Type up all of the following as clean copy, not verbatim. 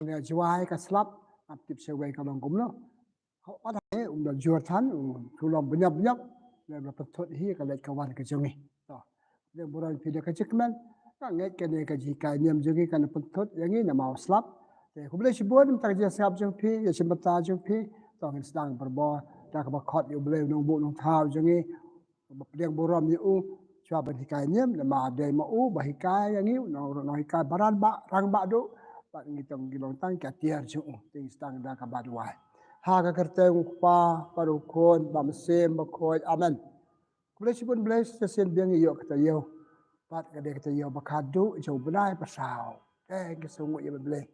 Nè juai ka slap ap tip sewe ka long gum no ho ada he da jur than thu lom bunyap bunyap le ba pathot hi ka let ka wan ka jongi to le buran pi de ka chikman ka nget ke ne ka ji ka niam jongi ka na pathot yangi na mau slap te khumle si bon ta ji sap jong pi ya sim ta jong pi to ngin stang par bo ta ka ba khot yu ble nong bu nong thao jongi ba priang borom ni u chwa ba hi ka niam le ma de ma u ba hi ka yangi no hi ka baran ba rang ba do bạn nghĩ tông cái lòng tăng cả tiền chứ tình tăng ra cả bạn hoài ha cái tên pa paru khôn bám xem bạc khôi amen bless you bless cho xin biếng yêu cái yêu bạn cái đề cái yêu bạc hạt đủ chỗ bên ai bạc sao cái số ngụy bên bless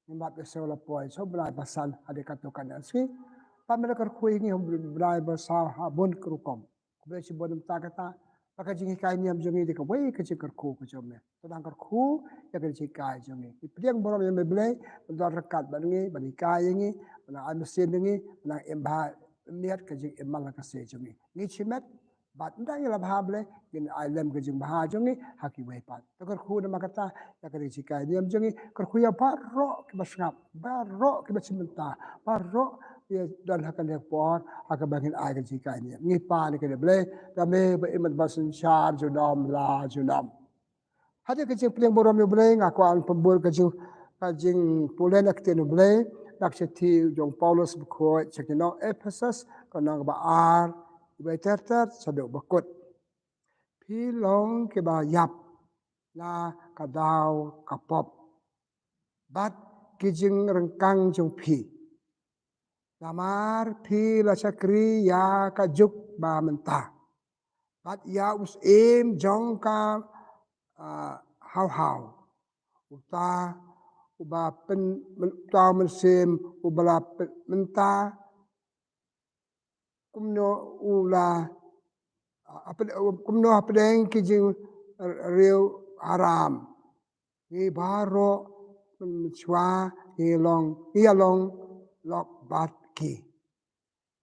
nhưng bạn cái số là bồi số bên ai bạc san ada kata kan asli bạn mình có khui nghe bên ai bạc sao ha bon krukom bless you bon ta kata Maka jingi kai niam jongi di ka wei ka cikar ku ka jome. Tadang kar ku ya ka cikai jongi. Ipriang borom yang beblei bendar rekat bangi bani kai yangi bana anusin yangi bana emba miat ka jing emal ka se jongi. Ngi chimet bat ndang la bha ble gin ailem ka jing bha jongi haki wei pat. Takar ku na makata ya ka cikai niam jongi kar ku ya baro ki basngap baro ki basimenta baro ya dan hakan dia por haka bangin ai ka cikai niam. Ngi pa ni ka ble kami beriman basun syar junam la junam. Hadi kecing peling borom ni boleh ngaku an pembul kecing pulen akti ni boleh nak seti jong Paulus berkoi cekino Ephesus kanang ba ar ibai terter saduk bakut. Pi long ke ba yap na kadau kapop. Bat kijing rengkang jong pi. Lamar pi la sakri ya kajuk ba mentah. Bat ya us em jong ka hau uta uba pen ta mensim ubala menta kumno ula apa kumno apa deng kijing real haram ni baro chwa ni long lok bat ki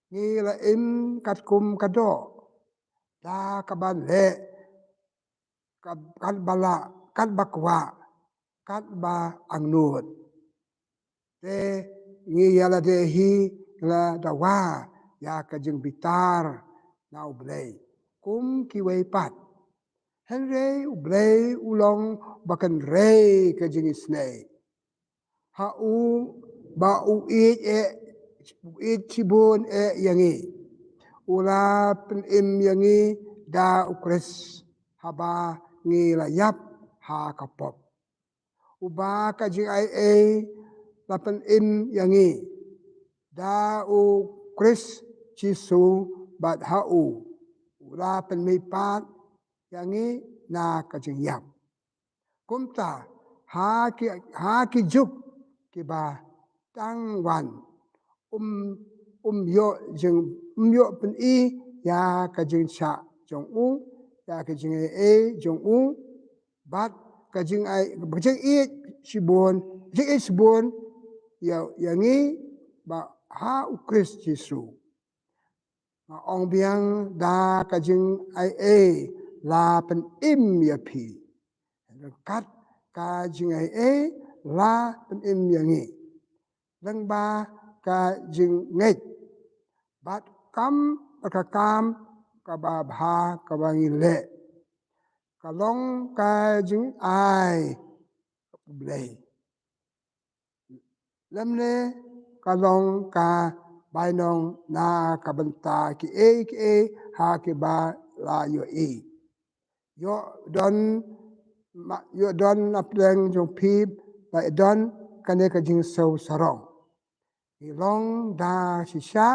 ni la im kat kum kado da kaban le kat bala kat bakwa kat ba angnut te ngi yala de hi la dawa ya ka jing bitar na ublei kum ki wei pat henre ublei ulong bakan rei ka jing isnei ha u ba u it chibun yangi ula pen im yangi da ukres haba ngi la yap ha kapop uba ka jing ai lapan im yangi da u kris chisu bat ha u ula pen mi pat yangi na ka jing yap kumta ha ki juk ki ba tang wan yo pen i ya ka jing cha jong u ya ka jing jong u bat ka jing ai ka jing i sibon yangi ba ha u kris jisu ma ong biang da ka jing ai la pen im ya pi kat ka jing ai la pen im yangi lang ba ka jing nget bat kam ka kam ka ba bha ka bangi le ka long ka jing ai blei lemne ka long ka bai nong na ka banta ki e ha ki ba la yo don apleng jong pip ba don kane ka jing so sarong ni long da shisha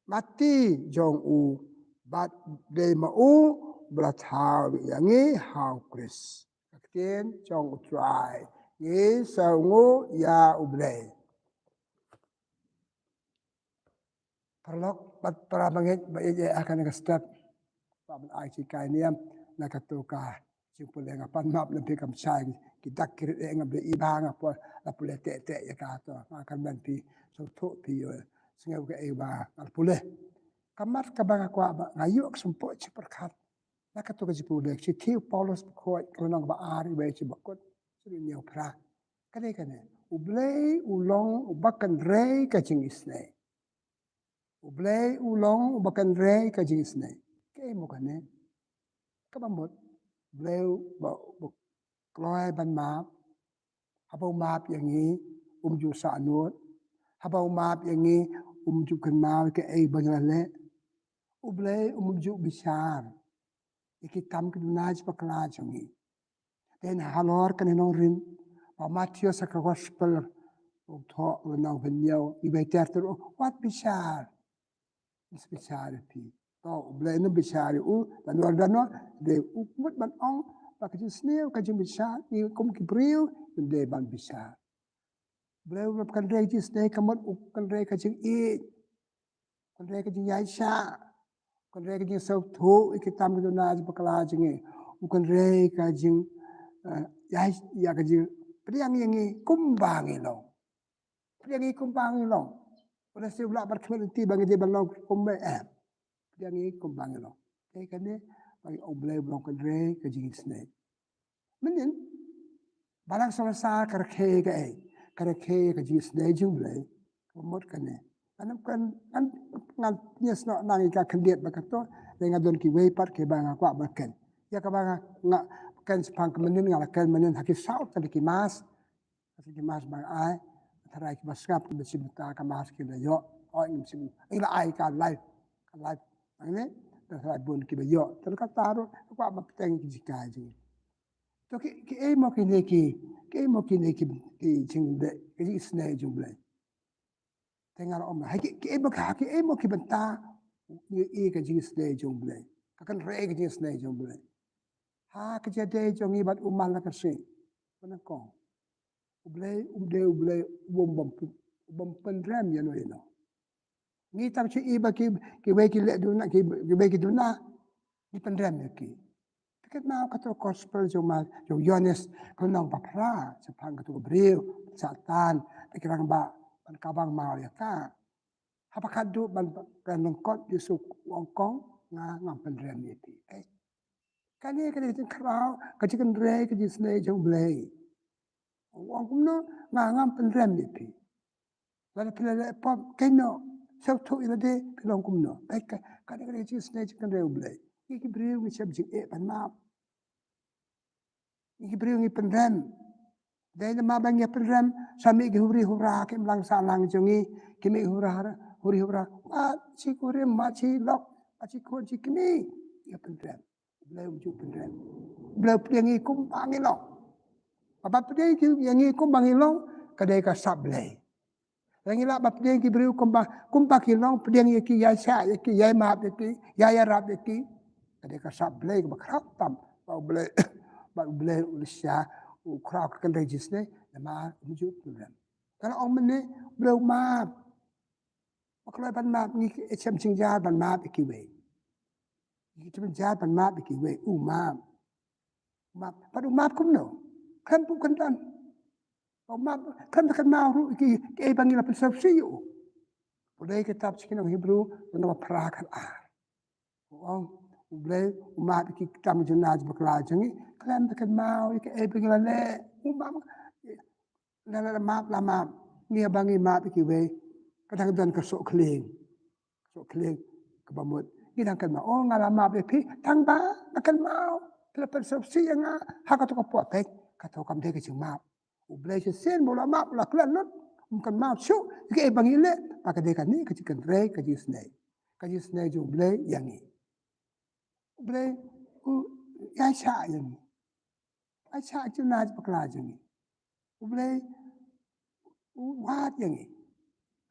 mati jong u bat de ma u blat hao yangi hao kris kakien jong utrai ni sa ngu ya ublei perlok bat para bangit ba ije akan ka step pa ban ai chi kai niam na ka tu ka chi pule nga pan map na pi kam sai ki dak kir e nga be i ba nga po la pule te ya ka to ma kan ban pi so to pi yo singa ka e ba al pule kamat ka ba kwa ba ngayu sumpo chi perkat na ka tu ka chi pule chi tiu Paulus ko nang ba ari be chi bakot Suri niyo pra. Kane kane. Ublay ulong ubakan rey kajing isne. Ublay ulong ubakan rey kajing isne. Kaya mo kane. Kabamot. Ublay kloy ban map. Habaw map yangi umju sa anot. Habaw map yangi umju kan mau ke ay banglale. Ublay umju bisar. Ikitam kedunaj paklaj yangi. Den halor kanenong rin. Matthew sa gospel. Tho nang benyo ibe terter wat bisar. Is bisar pi. To ublay no bisar dan wardano de ukmut ban ong pakaju sneo kajing bisar ni kum kibriu de ban bisar. Beliau bukan rei jis dai kamot bukan rei kajing I, bukan rei kajing yaisha, bukan rei kajing sau thu ikitam itu naj bakala jingi, bukan rei kajing ya kajing priang yangi kumbangi long, priangi kumbangi long, pada sebelak berkemati bagi dia balong kumbe priangi kumbangi long, kaya kene bagi oblay bukan rei kajing snai, mending balang selesai kerke kaya. Kare ke jis dai jumble mot kane anam kan ngan yes no nang ka kendiet bakato dengan don ki wei pat ke banga kwa baken ya ka banga nga kan spang kemenin ngala kan menen haki saut tadi ki mas bang ai tarai ki baskap ke simta ka mas ki yo o im sim ila ai ka live ane tarai bun ki yo ter ka taro kwa ba teng ki jikaji to ki e mo ki ne ki jing de ki isne jumble tengar om ha ki e mo ki benta e ka jing isne jumble ka kan re ka jing isne jumble ha ka jade jongi bat umal ka se mana ko uble bom pendram ya no ni tam chi e ba ki we ki le du na ki we ki du na ni pendram ya ki Ket mau kato gospel cuma Yohanes kenang papra sepang kato Gabriel satan pikirang ba ban kabang mau ya ka hapa kadu ban kanongkot Yusuf wongkong ngam pendrem yeti kani tin krau kajikan re kajisne jong blay wongkum no ngam pendrem yeti wala pila pop keno sautu ilade pilongkum no kani kajisne jikan re blay iki Gabriel ngi sabjing ban mau Ibrahim ngi pendem. Dai na mabang ya pendem sami gi huri hura ke mlang salang jongi kimi huri hura ma chi kore ma chi lok ma chi ko chi kimi ya pendem. Beliau ju pendem. Beliau pengi kum pangilong. Apa pengi ki yangi kum pangilong kadai ka sablai. Yangi la bap pengi beliau kum pangilong pengi ki ya sa ki ya ma ki ya rab ki kadai ka sablai ka khrap tam beliau beliau ulisya ukrak kan registre nama mujuk program. Kalau orang mana beliau map, kalau ban map ni macam cingjar ban map ikiwe, kita menjar ban map ikiwe, map, pada map kumno, kan bukan dan, map kan mau iki bangi la persepsi yo. Boleh kitab sekian Hebrew nama perakan Orang boleh map kita menjenaj berkelajang ni. Klan tekan mau ike pengilan le umam la map ni bangi map iki we kadang dan ke sok kling ke bamut ni dan kan mau ngala map pi tang ba akan mau pela persepsi yang ha ka to ka pot pek ka to kam de ke map u ble se sen bola map la klan not kan map shu ike bangi le pa ka de kan ni ke kan re ka jisne jo ble yangi ble ya sha yangi Acha naj bakla jangi. Ublay wat yangi.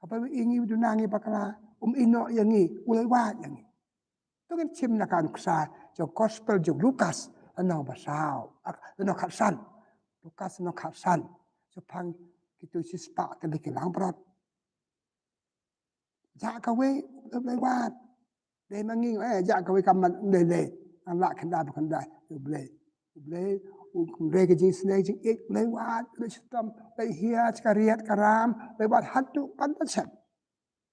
Apa ingi dunangi bakla ino yangi ulay wat yangi. Tu kan chim na kan ksa jo gospel jo Lukas ano basao. Ano khasan. Lukas ano khasan. So pang kitu sispa kalikilang brot. Ja kawe ublay wat. Dai mangi ja kawe kaman lele. Ang la kanda bakanda ublay. Mereka jenis nasi lewat sistem lehia sekariat karam lewat hatu pantasan.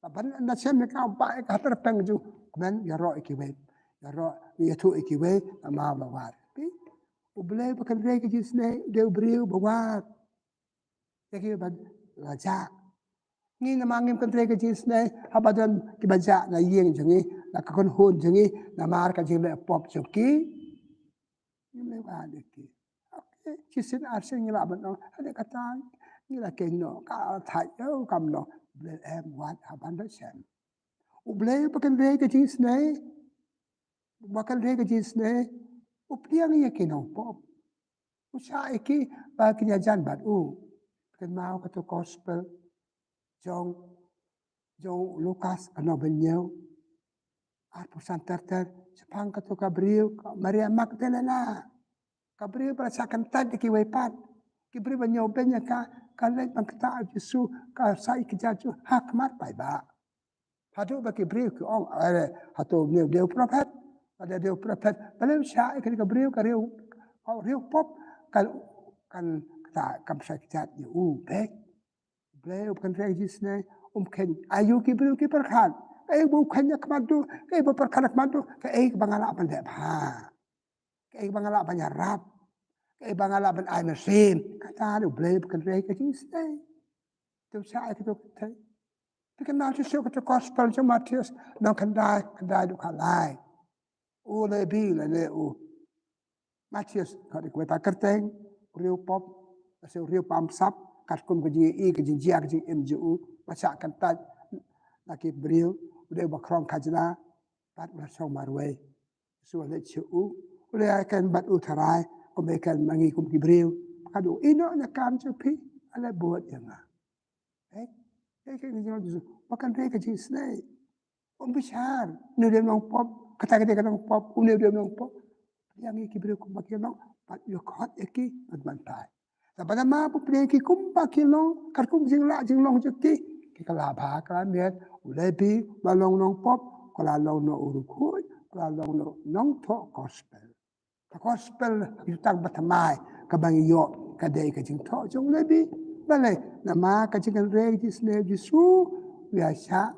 Tapi nasi mereka apa kata pengen ju kemen ya roh ikiwe ya roh ya tu ikiwe ama lewat. Boleh bukan rega jisne dia beriu bawa. Jadi baca. Ni nama ngim kan rega jisne abadan kibaja na yeng jangi na kakon hun jangi na mar ka jing le pop choki. Ni le ba de ki. Okay, jisin arsen ni la ban no ada kata ni la ken no ka thai yo kam no le em wat haban da sen. Boleh bukan rega jisne bukan rega jisne upiang ya kinau pop. Usai ki ba kinya jan bat kan mau ka to gospel jong Lukas ano benyo arpo santartar sepang ka to Gabriel Maria Magdalena Gabriel berasakan tad ki wepat Gabriel benyo benya ka le pangkata Yesu ka sai ki jaju hakmat bai ba hadu ba Gabriel ki ong hatu dia prophet ada dia prophet balik sai ki Gabriel ka riu pop kan ta kam sa kijat yu be ble kan regisne ken ayu ki bru ki perkhan bu khan yak madu bu perkhan madu bangala ban de ba bangala ban rap bangala ban ai mesin kata lu ble kan regisne tu sa ki tu te kan na tu ko gospel jo Matius no kan dai du khalai le bi le Matius ka de ko ta kerteng riu pop se riu pam sap kat kum ke ji ke jia ke MJU baca kan ta laki beriu udah bakrong kajna bat bersau marway so le chu udah akan bat utarai ko mekan mangi kum ki beriu kadu ino na kam chu pi ala buat yang ke ni jo makan re ke ji snai besar ni dia nong pop kata kata nong pop ni dia nong pop yang ki beriu kum bakian pat yo khot eki bantai pada ma pu ki kum bakilong kar kum jing long jeki ki kala ba kala miet ulebi balong nong pop kala long no urukut kala long no nong to gospel ka gospel yutang batamai ka bang yo ka dei ka jing to jong lebi bale na ma ka jing re ji sne ji su ya sha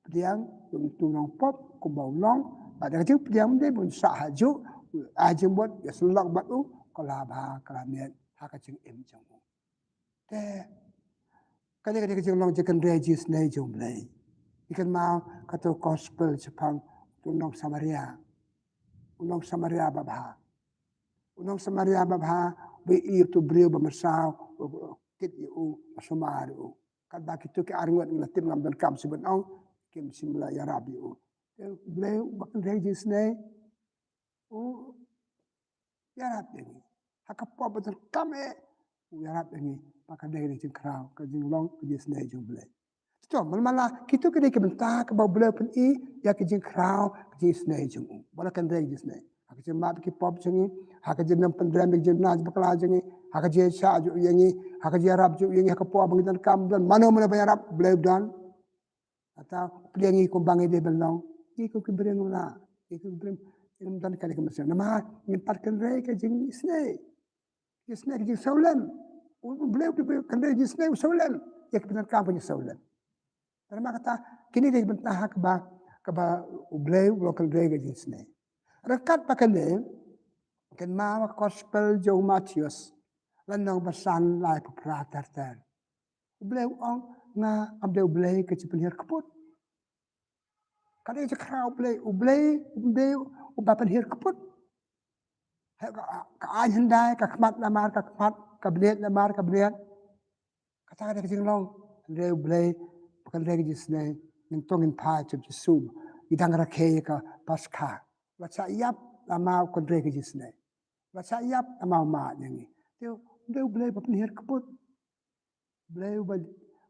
diang tu nong pop ku bau long pada ka jing diang de bun sa haju a jing bot ya sulak batu kala ba kala miet haka jing jong te kali jing long jing regis nei jong lei ikan mau kato gospel Jepang unong Samaria babha be ir tu brio ba masau kit yu masomaru kan ba kitu ke arngot ngatim ngam dan kam siben ong kim simla ya rabi ble bakan regis nei ya rabi haka po betul kame yarap ini pakai dari jeng kerau ke jeng long ke jeng senai jeng belai. Betul malah kita kena kebentar ke bau belai pun ya ke jeng kerau ke jeng senai jeng boleh kan dari jeng senai. Hak jeng map ke pop jengi hak jeng nam pendram jeng nas bakla jengi hak jeng sya ju yengi hak jeng arab ju yengi hak po bang dan kam dan mana bayarap belai dan atau penyanyi kumbangi dia belong ikut ke beri nula ikut beri dan kali kemesin nama nyempatkan rei ke jeng senai. Jisne ke saulan beliau kena jisne saulan ya kebenar kampanye saulan karena kata kini dia bentah ke ba beliau lokal rega jisne rekat pakane kan ma gospel jo Matius landang basan lai pratar ter beliau ong na abdeu beliau ke cipenir keput kada je krau beliau ubapan hir keput ka ai hendai ka khmat lamar ka khmat ka blet lamar ka blet kata ada jing long le ble bukan lagi jisne ning tongin pa chep jisu idang ra ke ka paskha wacha yap lama kon lagi jisne wacha yap ama ma ngi teu le ble bapan her kaput ble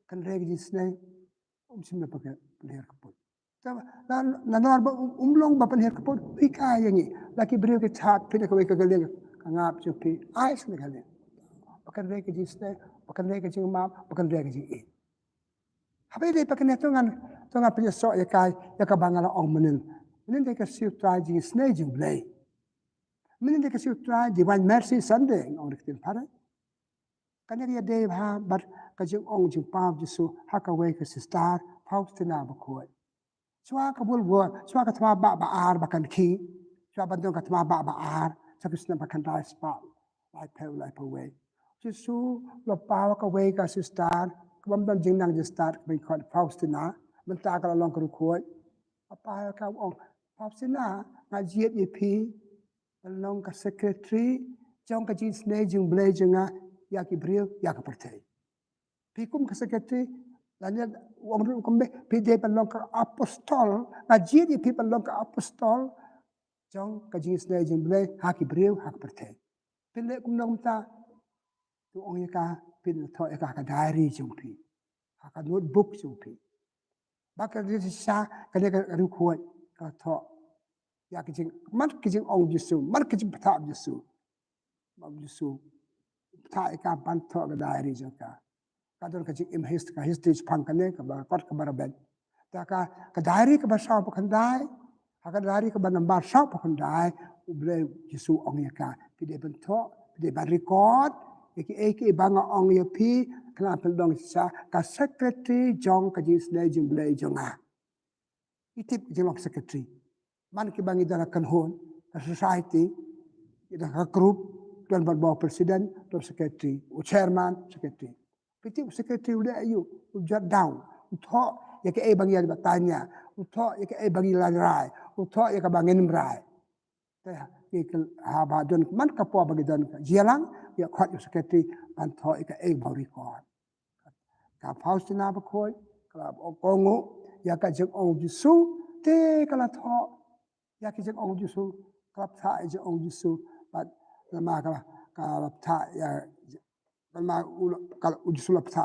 kan lagi jisne simna pakai her kaput na nor umlong bapan her kaput ika yangi laki brio ke chat pina ko ka galing ngap chupi ai sne galing pakan reke jisne pakan reke jing map pakan reke jing e habai dei pakan tongan punya so ya ka bangala ong menin de ka siu try jing sne jing blai menin de ka siu try divine mercy sunday ong rikin para kan ya dei ha bar ka jing ong jing pa jisu haka we ka star faustina ba ko Swa ka bulwa, swa ka tama ba ar bakan ki, swa bandong ka tama ba ar, sa Krishna bakan dai spa. lai pheu we Jesu lo pawa ka we ka sister kabam dan jing nang sister bin khot Faustina man ta ka long ka khoi apa ka ong Faustina nga jiet ye phi long ka secretary jong ka jin snei jing blai jinga ya ki bril ya ka perthei pi kum ka secretary lanya wong ru kum be pi de pan long ka apostol nga jiet ye phi pan long ka apostol jong ka jin snei jing blai ha ki bril ha ka perthei pin le kum nong ta tu ong ka pin tho ka diary jong phi ka notebook jong phi ba ka ri sa ka ne ka ru khoi ka tho ya ki jing mat ki jing ong Jesu mat ki jing pha Jesu mam Jesu pha ka ban tho ka diary jong ka don ka jing im history phang ka ne ka ba kot ka ba ben ta ka diary ka ba sa pa khan dai ka diary ka ba number sa pa khan dai u ble Jesu ong ka pi de ben tho pi de ba record ki banga ong ya pi kna pel dong sa ka secretary jong ka jis nei jing blai jonga itip jing secretary man ki bangi dara kan hon ka society ida ka group don ba president don secretary o chairman secretary pitip secretary udah ayu jot down tho ya ke bangi ya tanya tho ya ke bangi la rai tho ya ka bangin rai ta ha ba don man ka po bagi don jialang ya khot yu secretary ban tho ka ba record ka Faustina ba khoi ka kongo ya ka jeng ong Jesu te kala tho ya ki jeng ong Jesu ka tha jeng ong Jesu ba ma ka tha ya ma ka Jesu la tha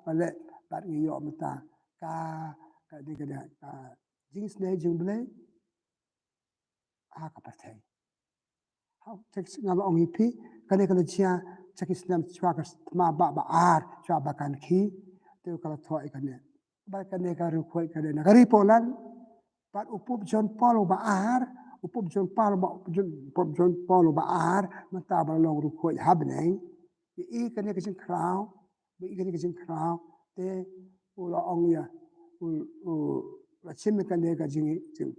ka le ba ngi yo mata ka di ka jing snai jeng ble ha ka pa thai how text ngam ong hi kane kala chia chakisnam chwa ka ma ba ar chwa ba kan khi te kala tho ikane ba kane ka ru khoi kane na gari polan pat upup John Paul ba ar upup John Paul ba ar na ta ba long ru khoi habnei i kane ka jing krau bi kane ka jing krau te ula ong ya u la chim kane ka jing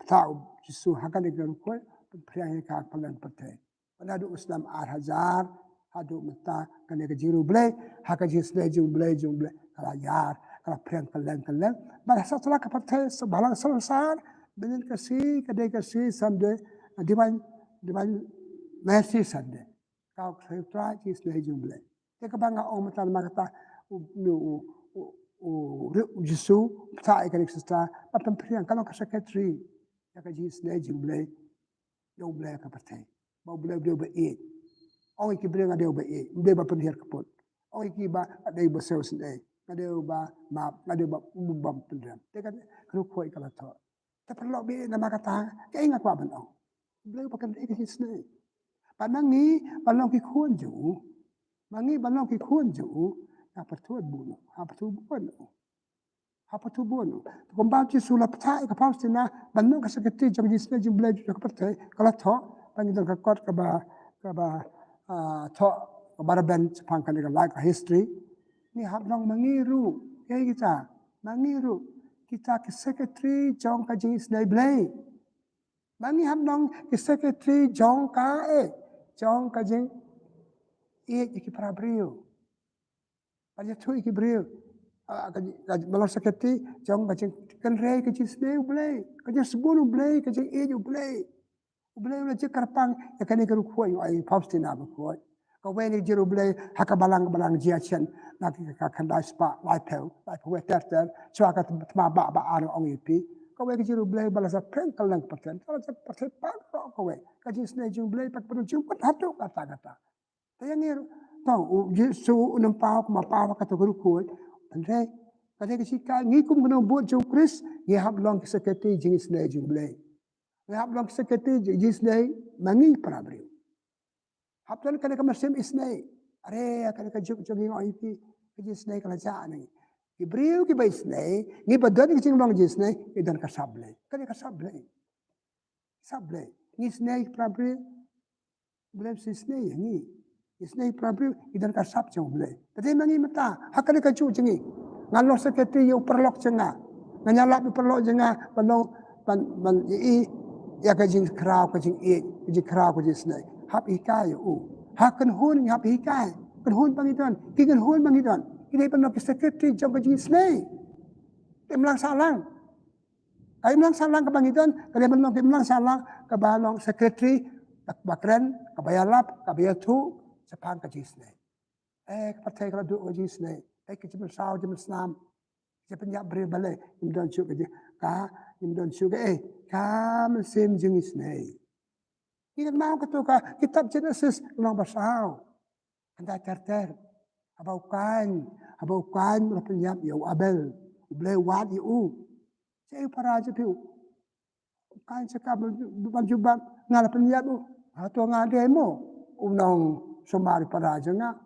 tha Jesu hakane ka ru khoi phriang ka palan pathe Panadu Islam 8,000 hadu mata kane ka jiru blai haka jis blai jung blai kala yar kala preng kalen ba sa tla ka pathe so balang sar binin ka si Sunday divine mercy Sunday ka tra jis blai jung blai te ka banga ong mata makata u Jesu ta ka sista pa preng kala ka secretary ka jis blai jung blai yo blai ka pathe mau beliau ba e ong ki bring adeu ba e mbe ba pen her kapot ong ki ba adeu ba seus nei adeu ba ma adeu ba bam pen te kan kru khoi kala tho ta perlo be na makata ke ingat wa ban ong beliau ba kan e ki snei panangi balong ki khun ju mangi balong ki khun ju na pertuat bunu ha pertu bunu apa tu bunu komba ci sulla pta ka Faustina banno ka sekretari jam di snei jum beliau ka pertai kala tho pangidan ka kot ka ba tho ka baraben pang ka like history ni hab nong mangiru ke kita mangiru kita ke secretary jong ka jing snai blai mangi hab nong ke secretary jong ka jong ka jing ki prabriu aja tu ki briu ka malor secretary jong ka jing kan re ka jing snai blai ka jing sebulu blai ka jing blai Ubelai ula je karpang ya kani karu kuai ai Faustina ba kuai ka weni jiru belai haka balang jia chen na ka kanda spa lai peu we ter chwa ka tma ba ar ong ipi ka we jiru belai bala sa pren kalang paten ta sa paten pa ka we ka jis ne jung belai pat pru jung pat hatu kata ta yang ni to Jesu unam pau ma pau ka to karu kuai andre ka de ki ka ngi kum gno bo jung Chris ye hab long sekete jis ne jung belai Hab long sekete jis nei mangi prabri. Hab tan kana kamasem isnei. Are kana ka juk jogi ngoi pi jis nei kala ja nei. Ki briu ki bai snei ngi badon ki ching long jis nei idan ka sable. Kana ka sable. Sable. Ngi snei prabri. Blem si snei ngi. Snei prabri idan ka sab jong blai. Tadi mangi mata hakane ka juk jingi. Ngalo sekete yo perlok cenga. Nganyala pi perlok cenga panong ban ya ka jing krau ka jing krau ka jing snai hab i ka yo hak kan hun ngap hi kai kan hun pangiton ki kan hun pangiton ki dei panok secretary jong ka jis nei tem lang salang ai lang salang ka pangiton ka dei panok tem lang salang ka balong secretary bakren ka bayalap ka bayatu sepang ka jis nei ka partai ka du jis nei ki jim sao jim snam je penyap bre bale im don chu ka im don chu ka men sem jing is nei kita mau ketuka kitab Genesis ulang basau. Anda terter. Abaukan la penyap ya Abel. Boleh wat you. Saya para je piu. Kan sekab banjuban ngala penyap tu. Atau ngade mo. Unang somari para je nga.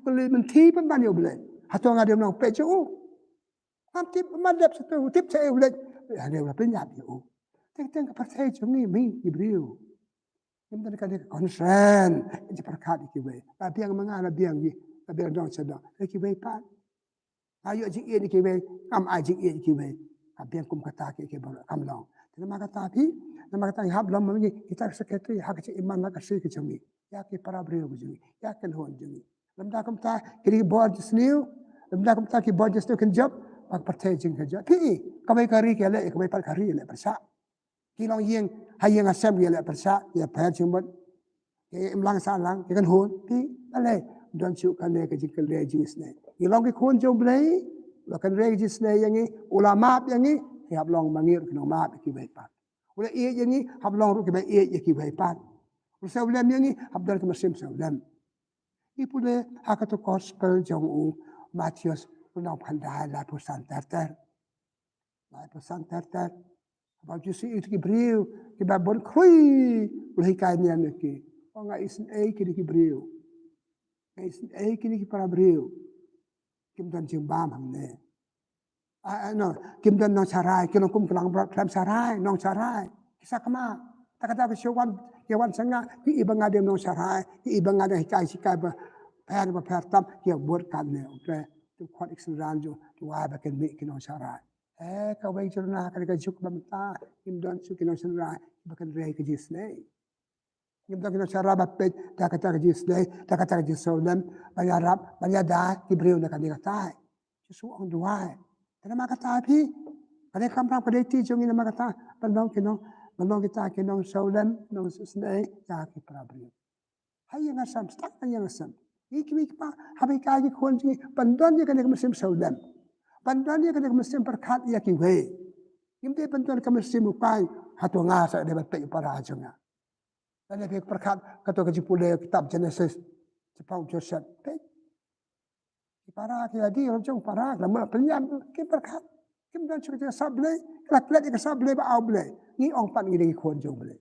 Boleh menti pun ban you boleh. Atau ngade unang pecu. Am tip madap satu tip saya boleh. Ada la penyap you. Teng-teng percaya jungi mi Ibriu. Kita nak ada concern, jadi perkat ikiwe. Tapi yang mengalah biang ni, tapi yang dong sedang, ikiwe pan. Ayo jik ikiwe, kam ajik ikiwe. Tapi yang kum kata ikiwe kam long. Tapi nama kata hab long mami kita sekretari hak cik iman nak kasih kecumi. Ya ke para beliau kecumi, ya kan hon jumi. Lemda kum ta kiri board sniu, lemda kum ta kiri board sniu kan job, pak percaya jing kerja. Pi, kami kari kele, kami par kari le persa. Kilong yang hayang asam dia le persa ya payah cumbat ke imlang salang ke kan hon pi ale don chu kan le ke jikal le jis ne kilong ke khon jom blai lo kan re jis ne yang ni ulama yang ni hab long mangir ke no ma ki bai pat ula e yang ni hab long ru ke bai e ki bai pat usa ulam yang ni hab dal ke masim sa ulam ipule hakato gospel jong u Matius unau phanda la pusan tartar la pusan tartar About you see it Gibril, kibabon krui, ulhi kanya niki. O nga isin kini Gibril. Nga isin kini para Gibril. Kim dan jimbam hamne. No, kim dan nong sarai, kinong kum kelang klam sarai, nong sarai. Kisah kama, takata ke yawan sanga, ki ibang adem nong sarai, ki ibang adem hikai sikai per tam, ki buat kane. Okay, tu kuat iksan ranjo, tu waba ken mi kinong sarai. Kawai cerna kan juk bamta im don su kino cerna bakan rei ke jisne im don kino cara bapet ta kata ke jisne ta kata ke jisolam banya rap banya da kibriu na kan dikata su ong duai kana makata pi kane kamram kane ti jong ina makata bandong kita kino solam no sne ta ki prabriu hai nga sam stak nga sam ik pa habi ka ki khonji bandon ye kane mesim solam Pandan dia kena mesin perkat ia kiwe. Imde pandan kena mesin mukai hatu ngasa dia betul para ajenga. Dan dia perkat kata kaji pula kitab Genesis sepau Joseph. Para kia di orang jong para lama penyam ki perkat. Kim dan cerita sablai, kelak dia sablai ba au blai. Ni ong pan ni kon jong blai.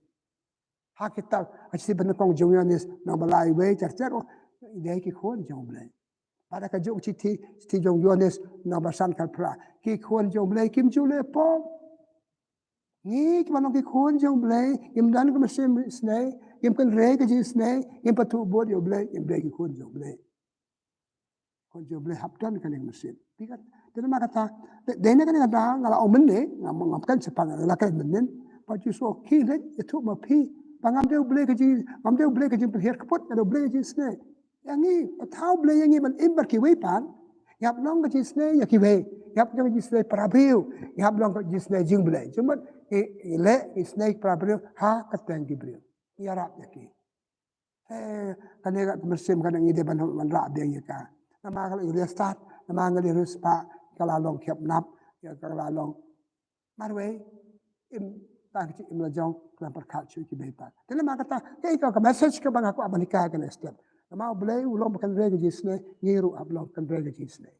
Ha kitab asi ben kong jong yanis na balai we cercer dia ki kon jong blai. Pada kajuk citi jong Yohanes nabasan kalpra ki khon jong blai kim chu le pom ni ki manong ki khon jong blai im dan ko mesim snai im kan re ka ji snai im patu bod yo blai im blai ki khon jong blai hap dan kan mesim pikat dan makata dena kan ada ngala omen ne ngapkan sepang la kan menen pa ju so ki le itu ma pi pangam de blai ka ji per kapot ada blai ji snai yang ni tahu beli yang ni man imbar kiwe pan, yap long ke jisne ya kiwe, yap long ke jisne parabiu, yap long ke jisne jing beli. Cuma le jisne parabiu ha kateng kibriu, ya rap ya ki. Kane kat mesim kane ide ban rap dia ya ka. Nama kalau ide start, nama ngali ruspa kalau long kiap nap, ya kalau long marwe im tak cik im lajong kelam perkat cuy kiwe pan. Jadi mak kata, kau ke message ke bang aku abanika kena step. Mau beli ulang bukan rega jisne ngiru ablong kan rega jisne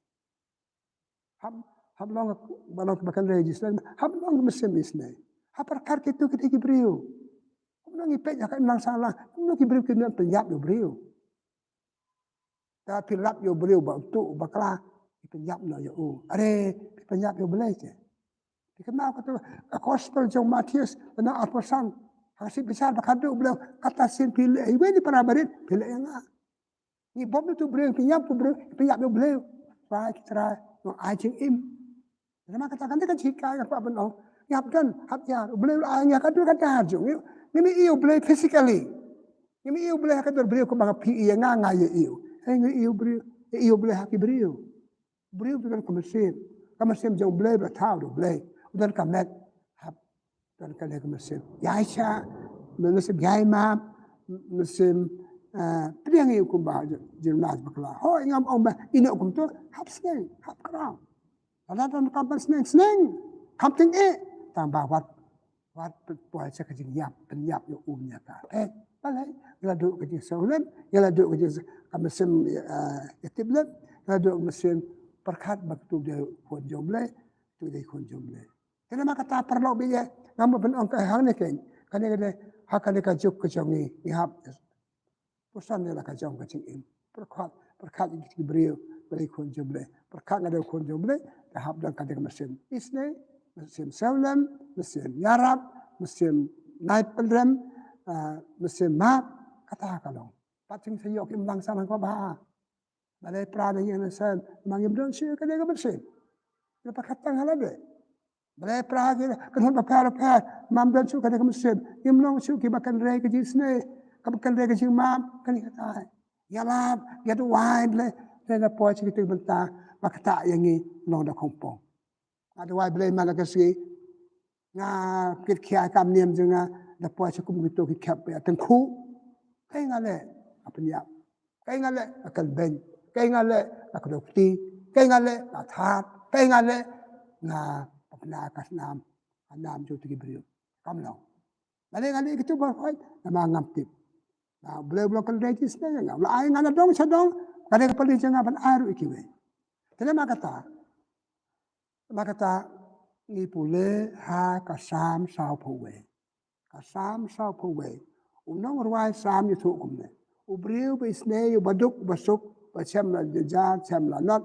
hablong balong bukan rega jisne hablong mesin jisne perkar itu kita kibriu hablong ipet ya kan nang salah hablong kibriu kena penyap yo briu tapi lap yo briu ba tu bakla penyap no yo are penyap yo beli je dikenal kata gospel jong Matius na aposan hasib besar bakadu beliau kata sin pilih iwe di para barit pilih yang ni bob tu beliau penyap yo beliau try no ajing im nama katakan kan jika apa benar yap dan hab ya beliau anya kadu kata jong ni iyo beliau physically Ini iu boleh kata beriu ke bang pi ia nganga ya iu. Iu boleh haki beriu. Beriu bukan kemesin. Kemesin jauh boleh bertahu do boleh. Udan kamet hap dan kan ke mesin. Ya Aisyah mesin yai ma mesin priang iu kumba jilmas bakla. Ho ingam omba ina kum tu hap seneng hap kerang. Ladan kapan seneng kamting tambah wat puai sekejing yap penyap yo umnya ka. Balai la duk ke saulan, ya la duk ke mesin itiblan, la duk mesin perkat maktub dia kun jomle, tu dia kun jomle. Kenapa kata perlu biya ngam ben ong ka hang ne ken. Kane hakane ka juk ke jongi ihap. Pusan dia la ka jong ke cing perkat iki beriu beri kun jomle. Perkat ngada kun jomle, tahap dan kade mesin. Isne mesin saulan, mesin yarab, mesin naik pelrem, mesin map kata kalau pating sayok im lang sama ko ba balai prana yang sen mangim don si ka de mesin le pakatang halade balai pra kan hon pa mam don su ka de mesin im long su ki bakan re ke jisne ka bakan re ke jing map kan kata ya la ya tu wine le po chi tu benta makata yang ni long da kompong ada wai balai malakasi nga kit kia kam niam jenga da po chi kum gitu ki kap ya tengku kai ngale apnya kai ngale akal ben kai ngale akadokti kai ngale athat kai ngale na apna kasnam anam jo tigi brio kam lo bale ngale gitu ba khoi na ngam tip na blok kan regis na nga la ai ngala dong sadong kade pali jenga ban aru ikiwe tele makata ni pule ha kasam sao phuwe kasam sao phuwe unong ruai sam yu thu kumne ubriu be sne yu baduk basuk bachem la ja chem la not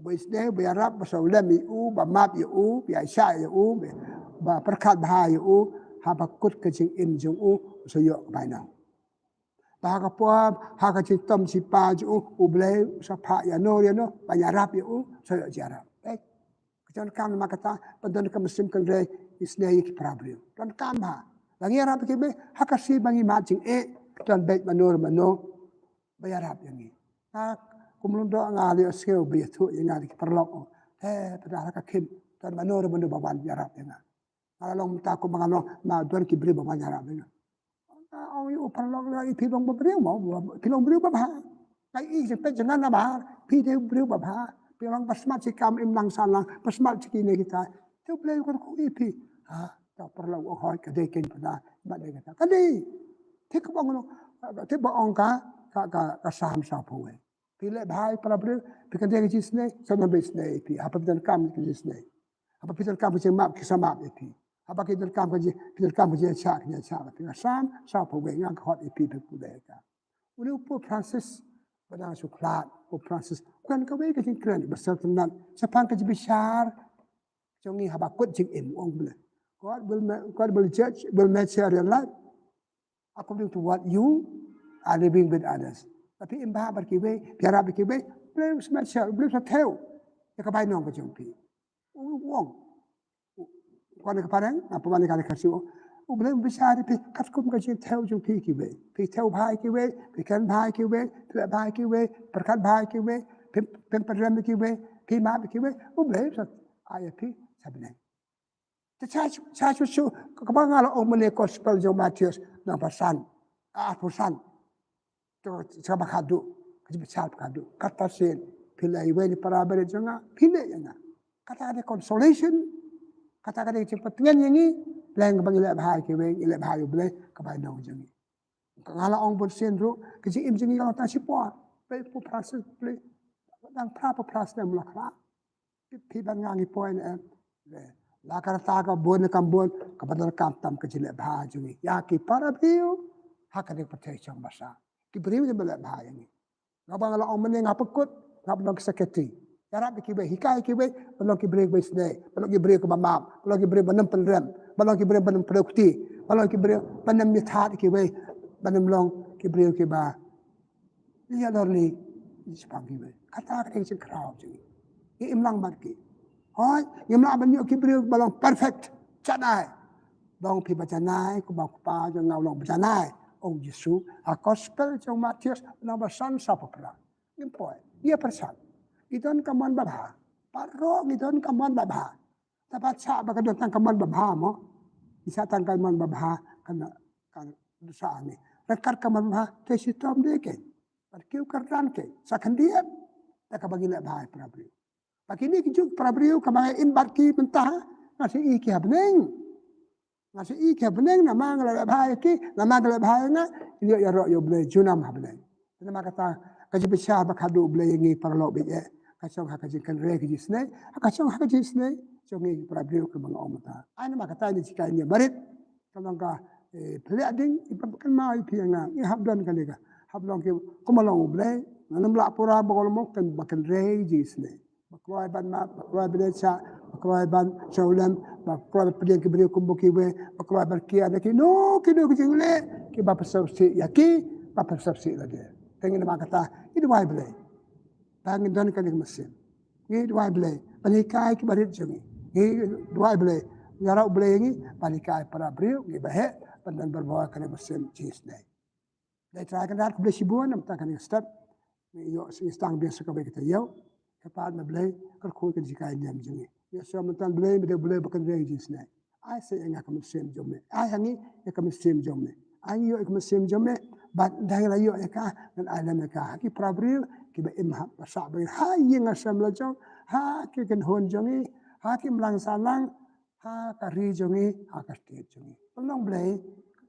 be sne be arab basau lemi u ba map yu u bi aisha yu u ba perkat ba yu u ha bakut ke jing im jung u so yo bai na ba ka po ha ka chi tom si pa ju u ble sa pha ya no ba ya rap yu u so yo jara Jangan kam makata padon kam sim kan re isne ik problem. Don kam ha. Langi arab ke be hakasi bangi matching don bet manor mano bayarap yangi. Ha kumlundo ngali skill be tu yangi ki perlok. Pada ka kim don manor mano bawan yarap yanga. Kalau long ta ko mangalo ma don ki bri bawan yarap yanga. Au yu perlok la i pilong bri mo pilong bri ba ha. Kai i se pe jangan na ba pi de bri ba ha. Pilang pasmat si kam im lang salang pasmat si kini kita tu play ko ko ipi ta perlu o hoy ka de ken pada ba de kata kadi thik bang no te ba ong ka sam sa phowe pile bhai para bre pikan de jisne sana besne ipi apa pitan kam ki jisne apa pitan kam ki map ki sama ipi apa ki pitan kam ki cha ki cha pi sam sa phowe ngang hot ipi pe pu de ka uni upo Francis pada suklat o Francis kan ka we ka jing kran basal tenan sapang ka jibishar jongi habakut jing im ong bele God will judge will match your life according to what you are living with others tapi imba berkiwe biara berkiwe belum match belum tahu ya ka bai nong ka jong pi wong kan ka parang apa mana ka kasih u belum bisa pi katkum ka jing tahu jong pi kiwe pi tahu bhai kiwe pi kan bhai kiwe pi bhai kiwe perkat bhai kiwe pemperam kiwe pi ma kiwe u belum ayat pi sabne Chachu kabangala o mene gospel jo Matius na pasan pusan to sabakadu kajibisal kadu kata sen pilai we para bere jonga pile yana kata ada consolation kata ada cepatnya ini lang bangile bahai ke we ile bahai ble kabai no jongi ngala ong bol sen ro kaji im jongi ngala ta sipo pe pu proses ble dang prapa proses na mulakla pi bangangi point la karata ka bon kam bon kapadal kam tam ka jile bha jungi ya ki para biu hakane pathe chang basa ki briu de bela bha yani ngabang la omne ngapakut ngabang saketi yarap ki be hikai ki be balong ki break be sne balong ki break ba map balong ki break banam pelrem balong ki break banam produkti balong ki break banam mithat ki be banam long ki break ki ba ya dorni ispang ki be kata ka ki kraw jungi ki imlang mat ki Hoi, yam la ban yo kibriu balong perfect chanai. Dong pi ba chanai ko ba pa jo ngau long chanai. ông Giêsu gospel trong Matius number san sapapra impoi dia persan idon kaman babha paro idon kaman babha tapat sa bakadon tang kaman babha mo isa tang kaman babha kana kan sa ni rekar kaman babha ke sitom de ke par kiu kartan ke sakhandia ta ka bagi le bhai prabri pakini kijuk prabri ka imbat ki mentah ngasi iki habneng ngasi iki habneng na mang le bhai ki na mang le bhai na yo ya ro yo ble junam habneng na kata kaji besha bakadu ble ngi parlo be kachong hakaji kan re ki jisne kachong hakaji jisne jongi prabri ka bang omata ana makata ni chikai ni barit kalong ka peliading ipakan mau pianga i habdan kalega hablong ke kumalong ble nanam la pura bakol mo kan bakan re jisne bakloi ban ma bakloi becha bakloi ban chaulam bakloi pedien ke beri kumbuki we bakloi ban kia ki no ki do ki jingle ki ba persepsi yaki ba persepsi lagi tengin ma kata itu wai ble tangin don kan mesin ni wai ble balikai ki barit jongi ni wai ble ngara ble ngi balikai para brio ngi bahe pandan berbawa kan mesin jisne dai trakan dat ble sibuan nam ta kan step yo stang biasa ka kita yo kapan me ble kar khoi kan jikai nyam jingi yo so mentan ble me ble bakan re jisne ai se nga kam sem jomme ai hangi ya kam sem jomme ai yo kam sem jomme bat dai la yo ka nan alam ka ki prabri ki ba imha sa ba ha yinga sam la jong ha ki kan hon jongi ha ki mlang salang ha ka ri jongi ha ka te jongi long ble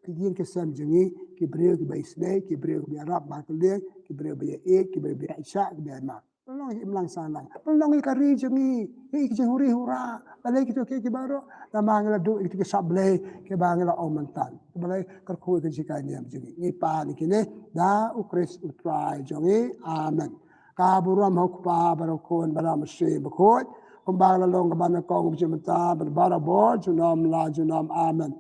ki yin ke sam jongi ki bre ki ba isne ki bre ki arab ba ka le ki bre ba e ki bre ba isha ki ba ma long imlang salang long ka ri jongi ki juri hura bale ki to ki baro na mangla du ki sable ki bangla o mantan bale kar khoi ki jikai niam jongi ni pa ni ki ne da ukris utrai jongi amen ka buram hok pa baro kon bara mse bkhoi kumbang la long ban ko ngum chimta bara bor junam la junam amen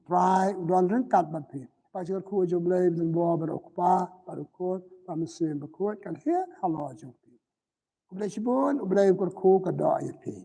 try don rin kat bat phi pa chur khu jo blai bin bo baro pa baro kon pa mse bkhoi kan he halo jo blai sibon blai ko khu ka da ai phi